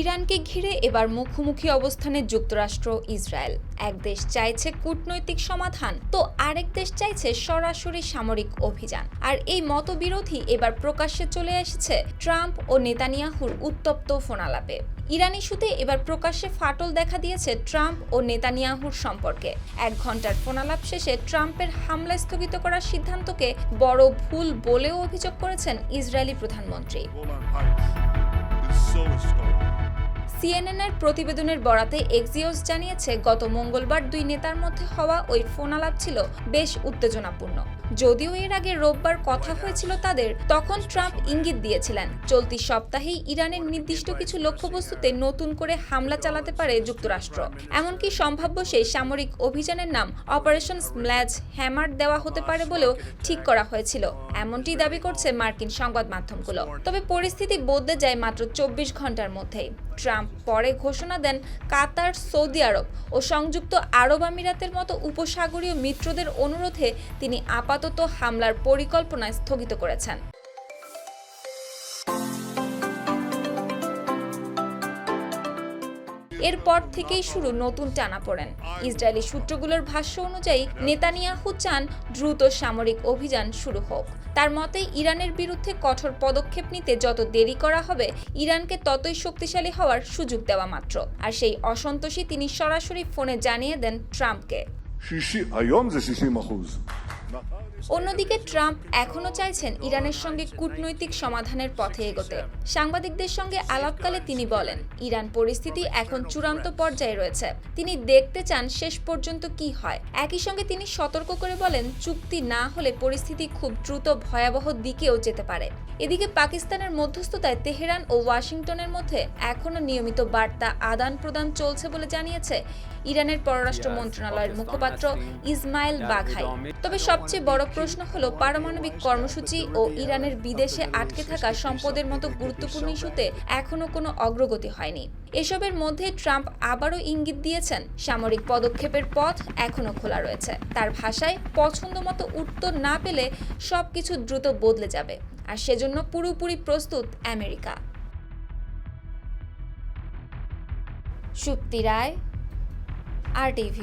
ইরানকে ঘিরে এবার মুখোমুখি অবস্থানে যুক্তরাষ্ট্র ইসরায়েল। এক দেশ চাইছে কূটনৈতিক সমাধান, তো আরেক দেশ চাইছে সরাসরি সামরিক অভিযান। আর এই মতবিরোধী এবার প্রকাশ্যে চলে এসেছে ট্রাম্প ও নেতানিয়াহুর উত্তপ্ত ফোনালাপে। ইরান ইস্যুতে এবার প্রকাশ্যে ফাটল দেখা দিয়েছে ট্রাম্প ও নেতানিয়াহুর সম্পর্কে। 1 ঘন্টার ফোনালাপ শেষে ট্রাম্পের হামলা স্থগিত করার সিদ্ধান্তকে বড় ভুল বলেও অভিযোগ করেছেন ইসরায়েলি প্রধানমন্ত্রী। সিএনএনের প্রতিবেদনের বরাতে এক্সিওস জানিয়েছে, গত মঙ্গলবার দুই নেতার মধ্যে হওয়া ওই ফোনালাপ ছিল বেশ উত্তেজনাপূর্ণ। যদিও এর আগে রোববার কথা হয়েছিল তাদের, তখন ট্রাম্প ইঙ্গিত দিয়েছিলেন চলতি সপ্তাহেই ইরানের নির্দিষ্ট কিছু লক্ষ্যবস্তুতে নতুন করে হামলা চালাতে পারে যুক্তরাষ্ট্র। এমনকি সম্ভাব্য সেই সামরিক অভিযানের নাম অপারেশন স্ল্যাজ হ্যামার দেওয়া হতে পারে বলেও ঠিক করা হয়েছিল, এমনটি দাবি করছে মার্কিন সংবাদ মাধ্যমগুলো। তবে পরিস্থিতি বদলে যায় মাত্র 24 ঘন্টার মধ্যেই। ট্রাম্প পরে ঘোষণা দেন কাতার, সৌদি আরব ও সংযুক্ত আরব আমিরাতের মতো উপসাগরীয় মিত্রদের অনুরোধে তিনি আপাতত হামলার পরিকল্পনা স্থগিত করেছেন। এরপর থেকেই শুরু নতুন টানাপোড়েন। ইসরায়েলি সূত্রগুলোর ভাষ্য অনুযায়ী নেতানিয়াহু চান দ্রুত সামরিক অভিযান শুরু হোক। তার মতে ইরানের বিরুদ্ধে কঠোর পদক্ষেপ নিতে যত দেরি করা হবে, ইরানকে ততই শক্তিশালী হওয়ার সুযোগ দেওয়া মাত্র। আর সেই অসন্তোষই তিনি সরাসরি ফোনে জানিয়ে দেন ট্রাম্পকে। অন্যদিকে ট্রাম্প এখনও চাইছেন ইরানের সঙ্গে কূটনৈতিক সমাধানের পথে এগোতে। সাংবাদিকদের সঙ্গে আলাপকালে তিনি বলেন, ইরান পরিস্থিতি এখন চূড়ান্ত পর্যায়ে রয়েছে, তিনি দেখতে চান শেষ পর্যন্ত কি হয়। একই সঙ্গে তিনি সতর্ক করে বলেন, চুক্তি না হলে পরিস্থিতি খুব দ্রুত ভয়াবহ দিকেও যেতে পারে। এদিকে পাকিস্তানের মধ্যস্থতায় তেহরান ও ওয়াশিংটনের মধ্যে এখনও নিয়মিত বার্তা আদান প্রদান চলছে বলে জানিয়েছে ইরানের পররাষ্ট্র মন্ত্রণালয়ের মুখপাত্র ইসমাইল বাঘাই। তবে সবচেয়ে বড় প্রশ্ন হলো, পারমাণবিক কর্মসূচি ও ইরানের বিদেশে আটকে থাকা সম্পদের মতো গুরুত্বপূর্ণ ইস্যুতে এখনও কোনো অগ্রগতি হয়নি। এসবের মধ্যে ট্রাম্প আবারও ইঙ্গিত দিয়েছেন, সামরিক পদক্ষেপের পথ এখনও খোলা রয়েছে। তার ভাষায়, পছন্দ মতো উত্তর না পেলে সবকিছু দ্রুত বদলে যাবে, আর সেজন্য পুরোপুরি প্রস্তুত আমেরিকা। সুপ্তি রায়, RTV।